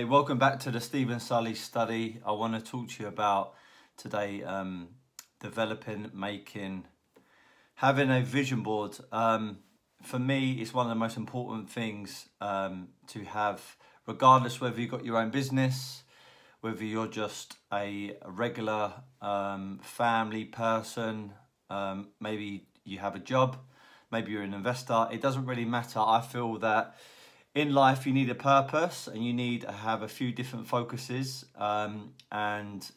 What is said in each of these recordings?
Hey, welcome back to the Steven Sulley Study. I want to talk to you about today developing, having a vision board. For me, it's one of the most important things to have, regardless whether you've got your own business, whether you're just a regular family person, maybe you have a job, maybe you're an investor. It doesn't really matter. I feel that in life, you need a purpose and you need to have a few different focuses. And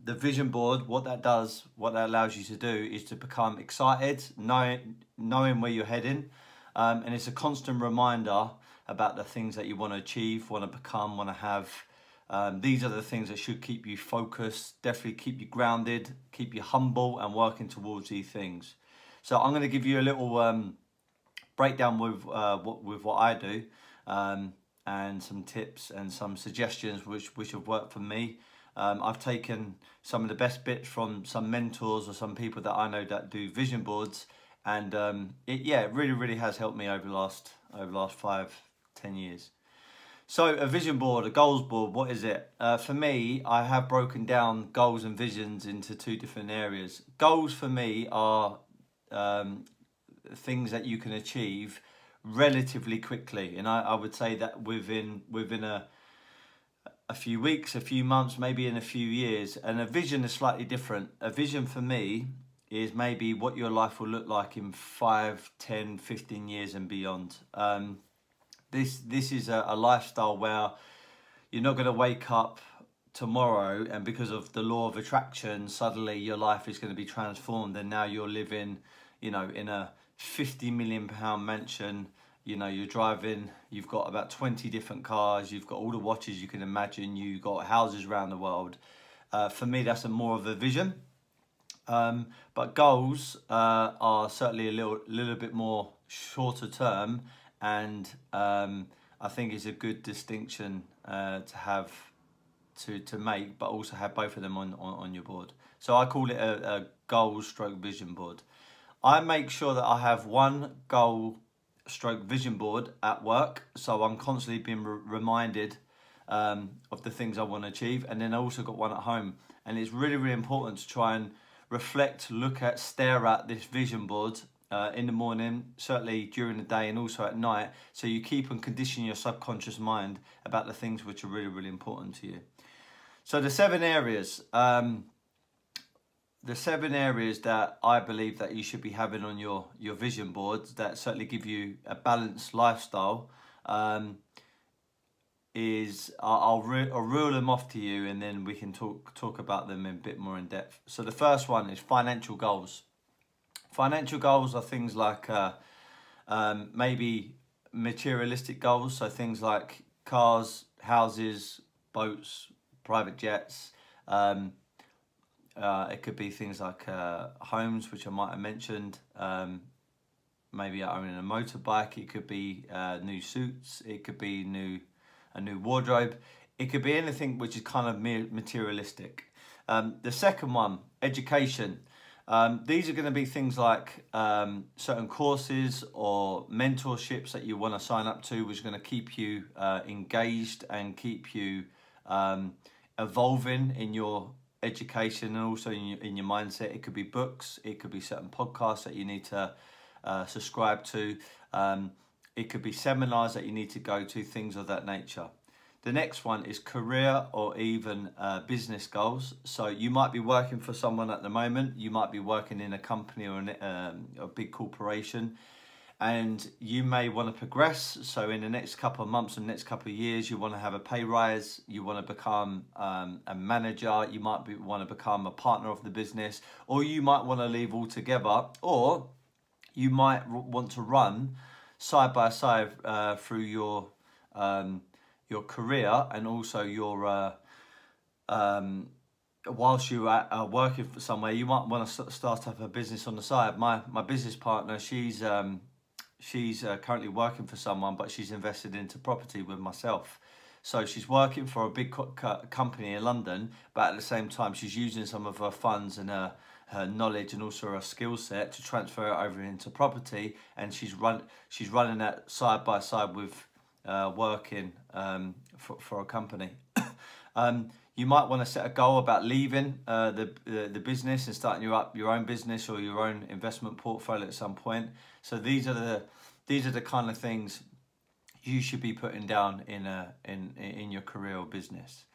the vision board, what that allows you to do is to become excited, knowing where you're heading. And it's a constant reminder about the things that you want to achieve, want to become, want to have. These are the things that should keep you focused, definitely keep you grounded, keep you humble and working towards these things. So I'm going to give you a little breakdown with what I do. And some tips and some suggestions which have worked for me. I've taken some of the best bits from some mentors or some people that I know that do vision boards, and it really has helped me over the last 5-10 years. So a vision board, a goals board, what is it? For me, I have broken down goals and visions into two different areas. Goals for me are things that you can achieve relatively quickly, and I would say that within a few weeks, a few months, maybe in a few years. And a vision is slightly different. A vision for me is maybe what your life will look like in 5, 10, 15 years and beyond. This is a lifestyle where you're not going to wake up tomorrow and because of the law of attraction suddenly your life is going to be transformed and now you're living, in a £50 million mansion. You're driving, you've got about 20 different cars, you've got all the watches you can imagine, you've got houses around the world. For me, that's more of a vision. But goals are certainly a little bit more shorter term, and I think it's a good distinction to make, but also have both of them on your board. So I call it a goal stroke vision board. I make sure that I have one goal stroke vision board at work, so I'm constantly being reminded of the things I want to achieve, and then I also got one at home. And it's really important to try and reflect, look at, stare at this vision board in the morning, certainly during the day and also at night, so you keep and condition your subconscious mind about the things which are really important to you. So the 7 areas that I believe that you should be having on your vision boards that certainly give you a balanced lifestyle I'll reel them off to you, and then we can talk about them in a bit more in depth. So the first one is financial goals. Financial goals are things like maybe materialistic goals, so things like cars, houses, boats, private jets. It could be things like homes, which I might have mentioned, maybe owning a motorbike. It could be new suits. It could be a new wardrobe. It could be anything which is kind of materialistic. The second one, education. These are going to be things like certain courses or mentorships that you want to sign up to, which are going to keep you engaged and keep you evolving in your education and also in your mindset. It could be books, it could be certain podcasts that you need to subscribe to, it could be seminars that you need to go to, things of that nature. The next one is career or even business goals. So you might be working for someone at the moment, you might be working in a company or a big corporation, and you may want to progress. So in the next couple of months and next couple of years, you want to have a pay rise, you want to become a manager, you might want to become a partner of the business, or you might want to leave altogether, or you might want to run side by side through your career and also your whilst you are working for somewhere, you might want to start up a business on the side. My business partner, she's currently working for someone, but she's invested into property with myself. So she's working for a big company in London, but at the same time, she's using some of her funds and her knowledge and also her skill set to transfer it over into property. And she's running that side by side with working for a company. You might want to set a goal about leaving the business and starting your own business or your own investment portfolio at some point. So these are the kind of things you should be putting down in your career or business.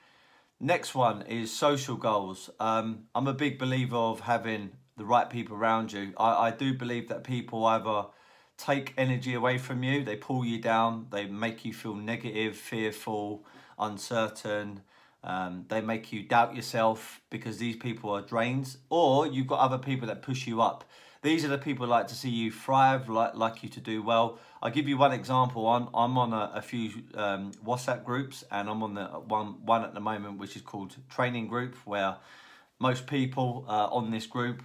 Next one is social goals. I'm a big believer of having the right people around you. I do believe that people either take energy away from you, they pull you down, they make you feel negative, fearful, uncertain. They make you doubt yourself because these people are drains, or you've got other people that push you up. These are the people who like to see you thrive, like you to do well. I'll give you one example. I'm on a few WhatsApp groups, and I'm on the one at the moment which is called Training Group, where most people on this group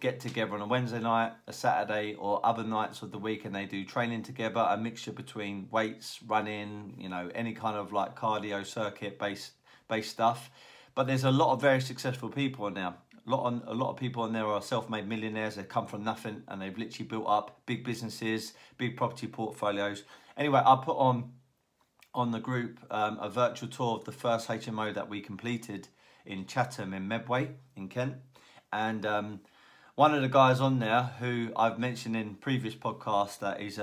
get together on a Wednesday night, a Saturday, or other nights of the week, and they do training together, a mixture between weights, running, any kind of like cardio circuit based stuff. But there's a lot of very successful people on there. A lot of people on there are self-made millionaires. They come from nothing and they've literally built up big businesses, big property portfolios. Anyway, I put on the group a virtual tour of the first HMO that we completed in Chatham in Medway in Kent. And one of the guys on there who I've mentioned in previous podcasts that is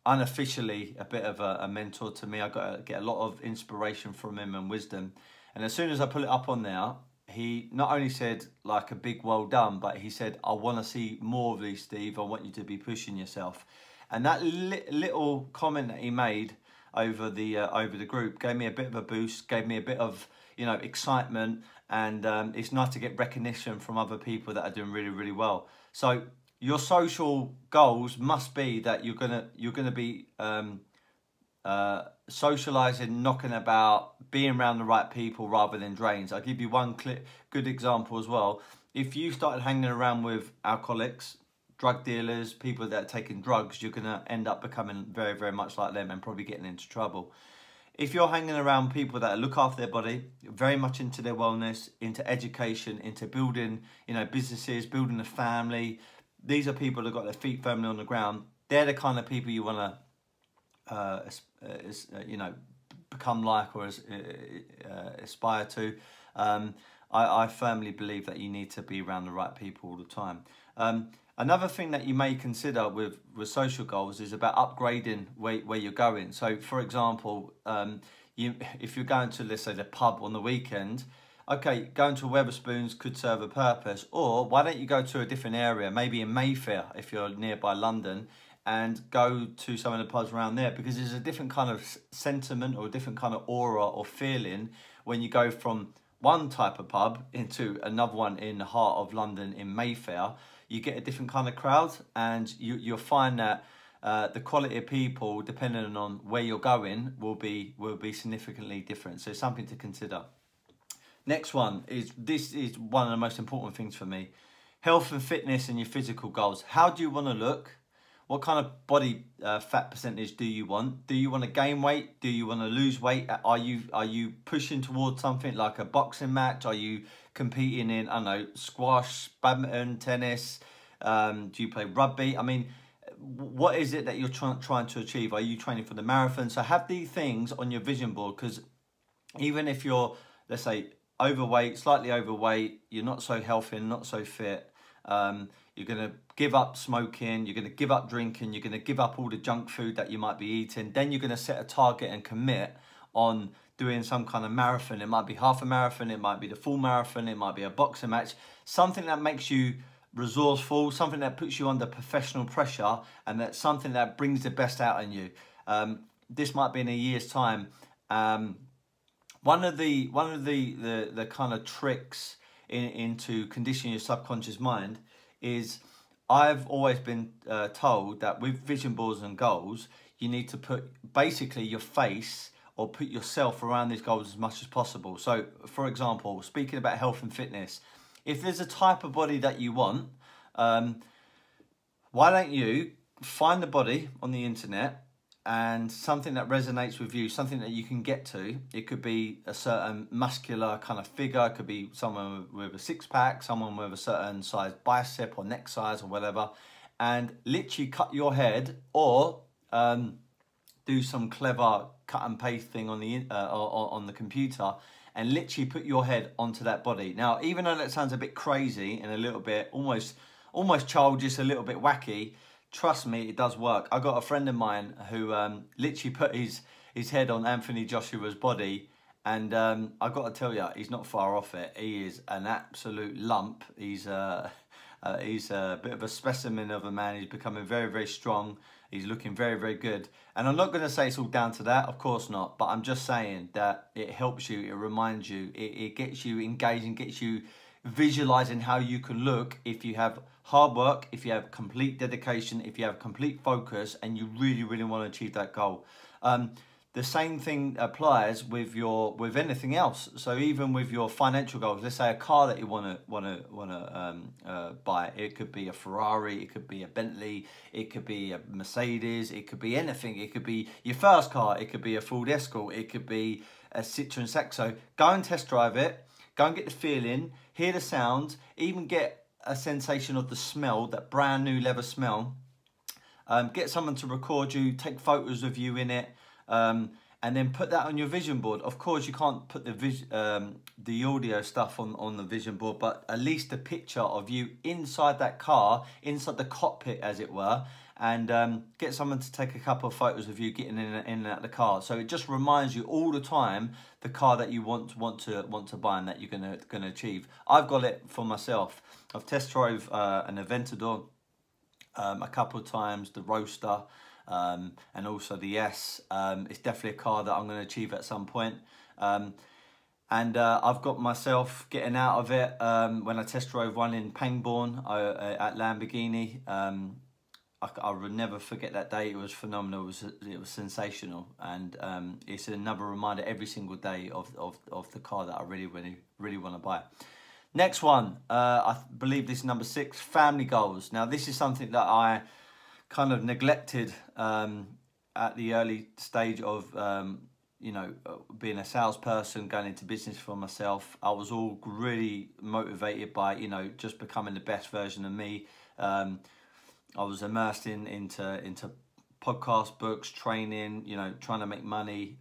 unofficially a bit of a mentor to me. I get a lot of inspiration from him and wisdom. And as soon as I put it up on there, he not only said like a big well done, but he said, I want to see more of these, Steve. I want you to be pushing yourself. And that little comment that he made over the group gave me a bit of a boost, gave me a bit of excitement, and it's nice to get recognition from other people that are doing really, really well. So your social goals must be that you're gonna be socializing, knocking about, being around the right people rather than drains. I'll give you one good example as well. If you started hanging around with alcoholics, drug dealers, people that are taking drugs, you're going to end up becoming very, very much like them and probably getting into trouble. If you're hanging around people that look after their body, very much into their wellness, into education, into building, businesses, building a family, these are people that got their feet firmly on the ground. They're the kind of people you want to, become like or aspire to. I firmly believe that you need to be around the right people all the time. Another thing that you may consider with social goals is about upgrading where you're going. So, for example, if you're going to, let's say, the pub on the weekend, okay, going to Wetherspoons could serve a purpose. Or why don't you go to a different area, maybe in Mayfair, if you're nearby London, and go to some of the pubs around there, because there's a different kind of sentiment or a different kind of aura or feeling when you go from one type of pub into another one in the heart of London in Mayfair. You get a different kind of crowd, and you'll find that the quality of people, depending on where you're going, will be significantly different. So something to consider. Next one this is one of the most important things for me: health and fitness and your physical goals. How do you want to look? What kind of body fat percentage do you want? Do you want to gain weight? Do you want to lose weight? Are you pushing towards something like a boxing match? Are you competing in, I don't know, squash, badminton, tennis? Do you play rugby? I mean, what is it that you're trying to achieve? Are you training for the marathon? So have these things on your vision board, because even if you're, let's say, overweight, slightly overweight, you're not so healthy and not so fit, you're going to give up smoking, you're going to give up drinking, you're going to give up all the junk food that you might be eating. Then you're going to set a target and commit on doing some kind of marathon. It might be half a marathon, it might be the full marathon, it might be a boxing match. Something that makes you resourceful, something that puts you under professional pressure, and that's something that brings the best out in you. This might be in a year's time. One of the kind of tricks into conditioning your subconscious mind is, I've always been told that with vision boards and goals, you need to put basically your face or put yourself around these goals as much as possible. So, for example, speaking about health and fitness, if there's a type of body that you want, why don't you find the body on the internet and something that resonates with you, something that you can get to. It could be a certain muscular kind of figure, it could be someone with a six-pack, someone with a certain size bicep or neck size or whatever, and literally cut your head or do some clever cut and paste thing on the computer and literally put your head onto that body. Now, even though that sounds a bit crazy and a little bit almost childish, a little bit wacky, trust me, it does work. I got a friend of mine who literally put his head on Anthony Joshua's body, and I got to tell you, he's not far off it. He is an absolute lump. He's a bit of a specimen of a man. He's becoming very, very strong. He's looking very, very good. And I'm not going to say it's all down to that, of course not, but I'm just saying that it helps you, it reminds you, it gets you engaged and gets you visualizing how you can look if you have hard work, if you have complete dedication, if you have complete focus, and you really, really want to achieve that goal. The same thing applies with anything else. So even with your financial goals, let's say a car that you want to buy. It could be a Ferrari, it could be a Bentley, it could be a Mercedes, it could be anything. It could be your first car, it could be a Ford Escort, it could be a Citroen Saxo. Go and test drive it. Go and get the feeling, hear the sound, even get a sensation of the smell, that brand new leather smell. Get someone to record you, take photos of you in it. And then put that on your vision board. Of course, you can't put the audio stuff on the vision board, but at least a picture of you inside that car, inside the cockpit, as it were, and get someone to take a couple of photos of you getting in and out of the car. So it just reminds you all the time the car that you want to buy and that you're gonna achieve. I've got it for myself. I've test drove an Aventador a couple of times, the Roadster. And also the S. It's definitely a car that I'm going to achieve at some point. And I've got myself getting out of it when I test drove one in Pangbourne at Lamborghini. I will never forget that day. It was phenomenal. It was sensational, and it's another reminder every single day of the car that I really want to buy. Next one, I believe this is number 6, family goals. Now this is something that I kind of neglected at the early stage of being a salesperson, going into business for myself. I was all really motivated by just becoming the best version of me. I was immersed into podcast, books, training, trying to make money,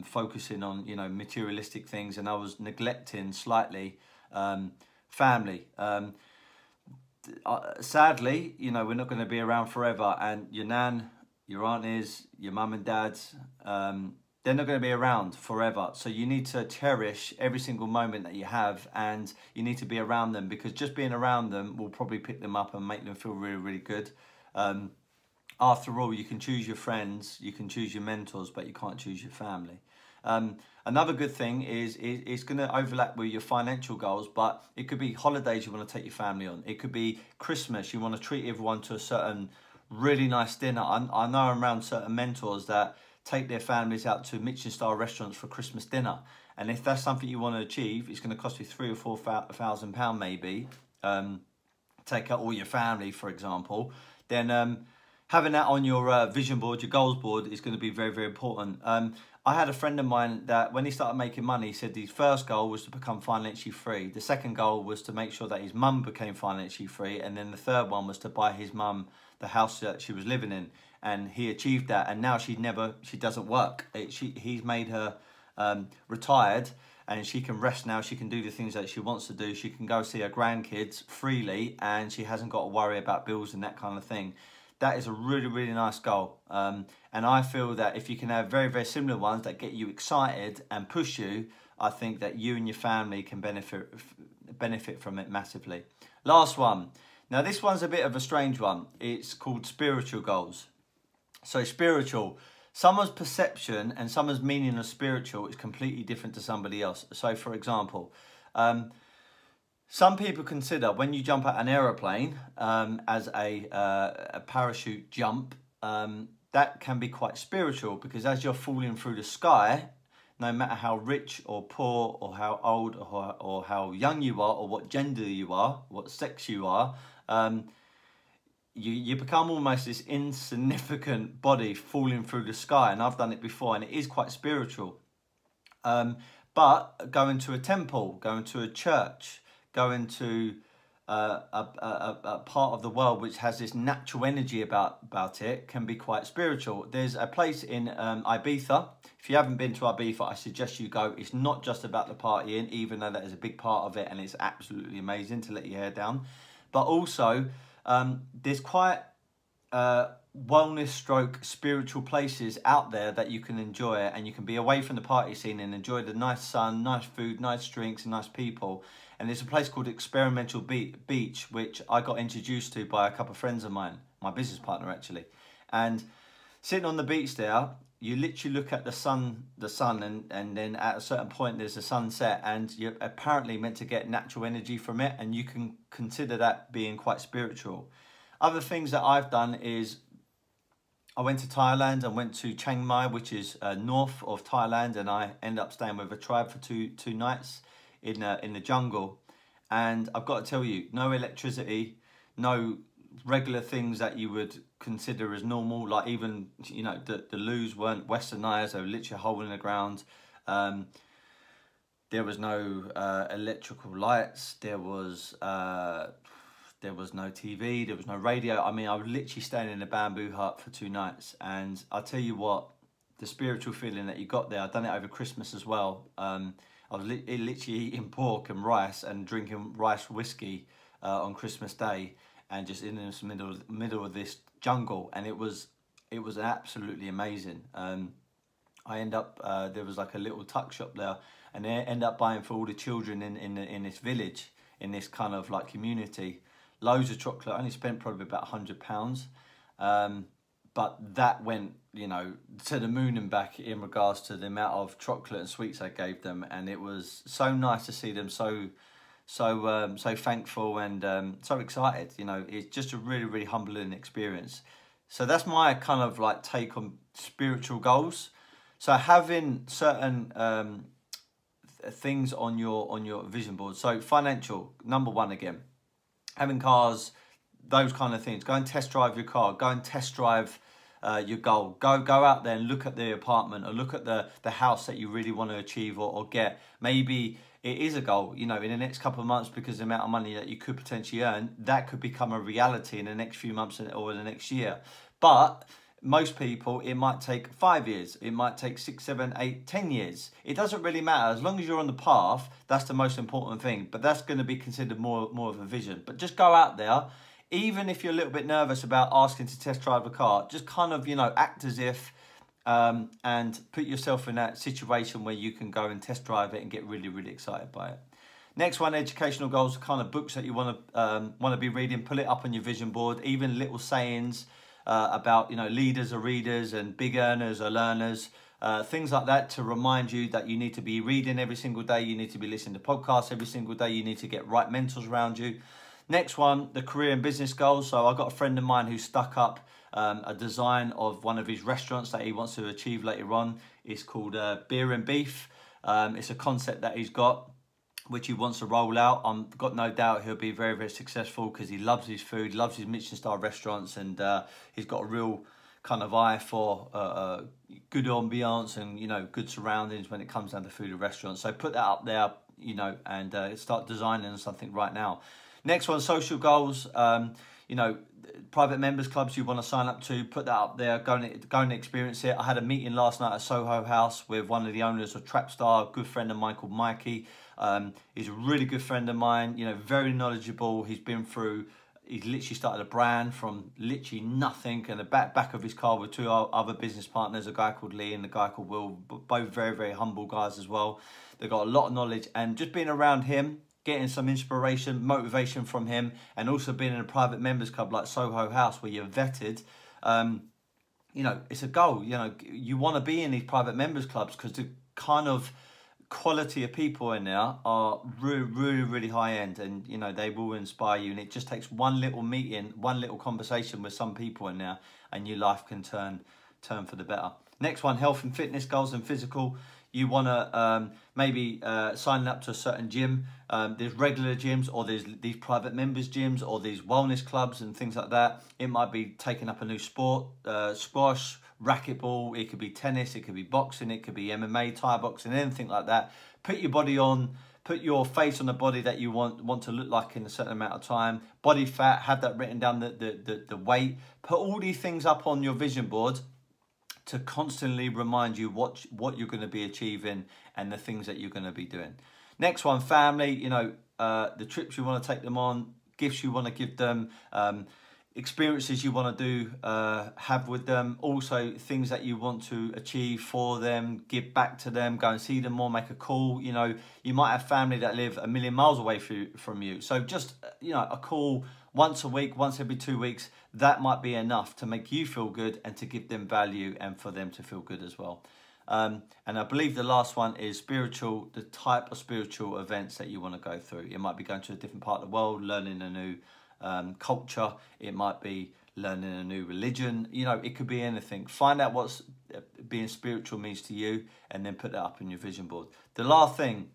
focusing on materialistic things, and I was neglecting slightly family. Sadly, we're not going to be around forever, and your nan, your aunties, your mum and dads, they're not going to be around forever. So you need to cherish every single moment that you have, and you need to be around them, because just being around them will probably pick them up and make them feel really, really good. After all, you can choose your friends, you can choose your mentors, but you can't choose your family. Another good thing is it's going to overlap with your financial goals, but it could be holidays you want to take your family on. It could be Christmas, you want to treat everyone to a certain really nice dinner. I know I'm around certain mentors that take their families out to Michelin-star restaurants for Christmas dinner. And if that's something you want to achieve, it's going to cost you £3,000 or £4,000 maybe. Take out all your family, for example. Then having that on your vision board, your goals board, is going to be very, very important. I had a friend of mine that when he started making money, he said his first goal was to become financially free. The second goal was to make sure that his mum became financially free. And then the third one was to buy his mum the house that she was living in. And he achieved that. And now she doesn't work. He's made her retired, and she can rest now. She can do the things that she wants to do. She can go see her grandkids freely, and she hasn't got to worry about bills and that kind of thing. That is a really, really nice goal. And I feel that if you can have very, very similar ones that get you excited and push you, I think that you and your family can benefit from it massively. Last one. Now, this one's a bit of a strange one. It's called spiritual goals. So spiritual, someone's perception and someone's meaning of spiritual is completely different to somebody else. So, for example, some people consider when you jump out an aeroplane as a parachute jump, that can be quite spiritual, because as you're falling through the sky, no matter how rich or poor or how old or how young you are or what gender you are, what sex you are, you become almost this insignificant body falling through the sky. And I've done it before, and it is quite spiritual. But going to a temple, going to a church, going to a part of the world which has this natural energy about it, can be quite spiritual. There's a place in Ibiza. If you haven't been to Ibiza, I suggest you go. It's not just about the partying, even though that is a big part of it, and it's absolutely amazing to let your hair down. But also, there's quite wellness stroke spiritual places out there that you can enjoy, and you can be away from the party scene and enjoy the nice sun, nice food, nice drinks, and nice people. And there's a place called Experimental Beach, which I got introduced to by a couple of friends of mine, my business partner actually. And sitting on the beach there, you literally look at the sun, and then at a certain point there's a sunset, and you're apparently meant to get natural energy from it, and you can consider that being quite spiritual. Other things that I've done is I went to Thailand and went to Chiang Mai, which is north of Thailand, and I ended up staying with a tribe for two nights in the jungle. And I've got to tell you, no electricity, no regular things that you would consider as normal, like even, you know, the loos weren't westernized, they were literally a hole in the ground. There was no electrical lights, there was no TV, there was no radio. I mean, I was literally staying in a bamboo hut for 2 nights, and I'll tell you what, the spiritual feeling that you got there, I've done it over Christmas as well. I was literally eating pork and rice and drinking rice whiskey on Christmas Day, and just in this middle of this jungle, and it was absolutely amazing. I end up there was like a little tuck shop there, and I end up buying for all the children in this village, in this kind of like community, loads of chocolate. I only spent probably about £100, but that went, you know, to the moon and back in regards to the amount of chocolate and sweets I gave them, and it was so nice to see them so thankful and so excited. You know, it's just a really humbling experience. So that's my kind of like take on spiritual goals. So having certain things on your vision board. So financial, number one again, having cars, those kind of things. Go and test drive your car. Go and test drive your goal. Go out there and look at the apartment, or look at the house that you really want to achieve or get. Maybe it is a goal, you know, in the next couple of months, because the amount of money that you could potentially earn, that could become a reality in the next few months or the next year. But most people, it might take 5 years, it might take 6, 7, 8, 10 years. It doesn't really matter. As long as you're on the path, that's the most important thing. But that's going to be considered more of a vision. But just go out there. Even if you're a little bit nervous about asking to test drive a car, just kind of, you know, act as if and put yourself in that situation where you can go and test drive it and get really excited by it. Next one, educational goals, kind of books that you want to be reading. Pull it up on your vision board. Even little sayings about, you know, leaders are readers and big earners are learners. Things like that to remind you that you need to be reading every single day. You need to be listening to podcasts every single day. You need to get right mentors around you. Next one, the career and business goals. So I've got a friend of mine who stuck up a design of one of his restaurants that he wants to achieve later on. It's called Beer and Beef. It's a concept that he's got, which he wants to roll out. I've got no doubt he'll be very successful, because he loves his food, loves his Michelin-star restaurants, and he's got a real kind of eye for good ambiance and, you know, good surroundings when it comes down to food and restaurants. So put that up there, you know, and start designing something right now. Next one, social goals. You know, private members clubs you want to sign up to, put that up there, go and experience it. I had a meeting last night at Soho House with one of the owners of Trapstar, a good friend of mine called Mikey. He's a really good friend of mine, you know, very knowledgeable. He's literally started a brand from literally nothing, and the back of his car with 2 other business partners, a guy called Lee and a guy called Will, both very humble guys as well. They've got a lot of knowledge, and just being around him, getting some inspiration, motivation from him, and also being in a private members club like Soho House where you're vetted, you know, it's a goal. You know, you want to be in these private members clubs because the kind of quality of people in there are really high end, and, you know, they will inspire you. And it just takes one little meeting, one little conversation with some people in there, and your life can turn for the better. Next one, health and fitness goals and physical. You want to maybe sign up to a certain gym. There's regular gyms, or there's these private members gyms, or these wellness clubs and things like that. It might be taking up a new sport, squash, racquetball. It could be tennis, it could be boxing, it could be MMA, Thai boxing, anything like that. Put your body on, Put your face on the body that you want to look like in a certain amount of time. Body fat, have that written down, the weight. Put all these things up on your vision board to constantly remind you what you're going to be achieving and the things that you're going to be doing. Next one, family. You know, the trips you want to take them on, gifts you want to give them, experiences you want to do, have with them. Also, things that you want to achieve for them, give back to them, go and see them more, make a call. You know, you might have family that live a million miles away from you. So just, you know, a call once a week, once every 2 weeks, that might be enough to make you feel good and to give them value and for them to feel good as well. And I believe the last one is spiritual, the type of spiritual events that you want to go through. It might be going to a different part of the world, learning a new culture. It might be learning a new religion. You know, it could be anything. Find out what's being spiritual means to you and then put that up on your vision board. The last thing,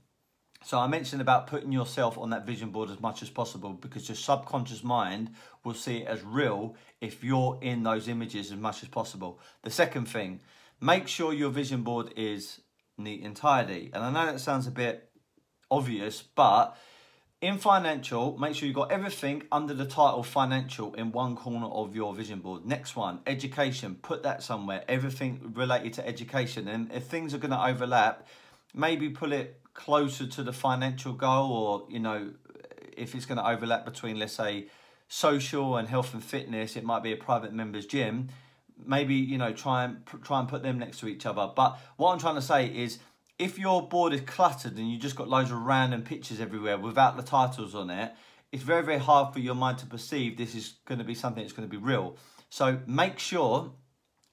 so I mentioned about putting yourself on that vision board as much as possible, because your subconscious mind will see it as real if you're in those images as much as possible. The second thing, make sure your vision board is neat and tidy. And I know that sounds a bit obvious, but in financial, make sure you've got everything under the title financial in one corner of your vision board. Next one, education, put that somewhere, everything related to education. And if things are going to overlap, maybe pull it closer to the financial goal, or, you know, if it's going to overlap between, let's say, social and health and fitness, it might be a private members gym. Maybe, you know, try and put them next to each other. But what I'm trying to say is, if your board is cluttered and you just got loads of random pictures everywhere without the titles on it, it's very, very hard for your mind to perceive this is going to be something that's going to be real. So make sure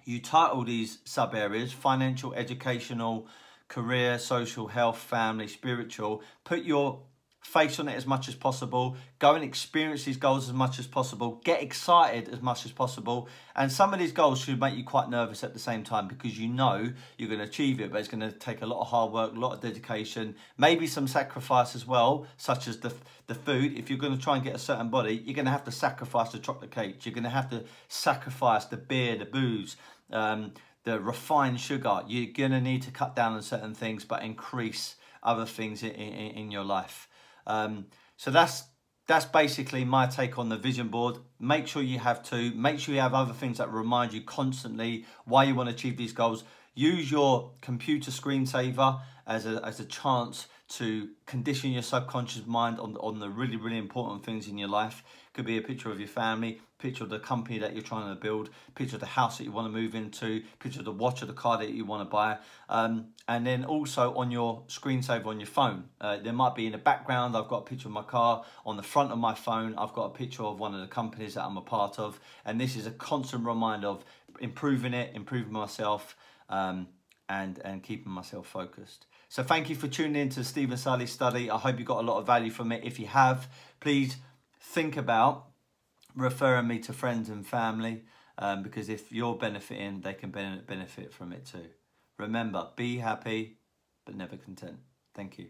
you title these sub areas: financial, educational, career, social, health, family, spiritual. Put your face on it as much as possible. Go and experience these goals as much as possible. Get excited as much as possible. And some of these goals should make you quite nervous at the same time, because you know you're going to achieve it, but it's going to take a lot of hard work, a lot of dedication, maybe some sacrifice as well, such as the food. If you're going to try and get a certain body, you're going to have to sacrifice the chocolate cake. You're going to have to sacrifice the beer, the booze, the refined sugar. You're going to need to cut down on certain things, but increase other things in your life. So that's basically my take on the vision board. Make sure you have two. Make sure you have other things that remind you constantly why you want to achieve these goals. Use your computer screensaver as a chance to condition your subconscious mind on the really, really important things in your life. Could be a picture of your family, picture of the company that you're trying to build, picture of the house that you want to move into, picture of the watch or the car that you want to buy. And then also on your screensaver on your phone. There might be in the background, I've got a picture of my car. On the front of my phone, I've got a picture of one of the companies that I'm a part of. And this is a constant reminder of improving it, improving myself, and keeping myself focused. So thank you for tuning in to Steven Sulley Study. I hope you got a lot of value from it. If you have, please think about referring me to friends and family, because if you're benefiting, they can benefit from it too. Remember, be happy, but never content. Thank you.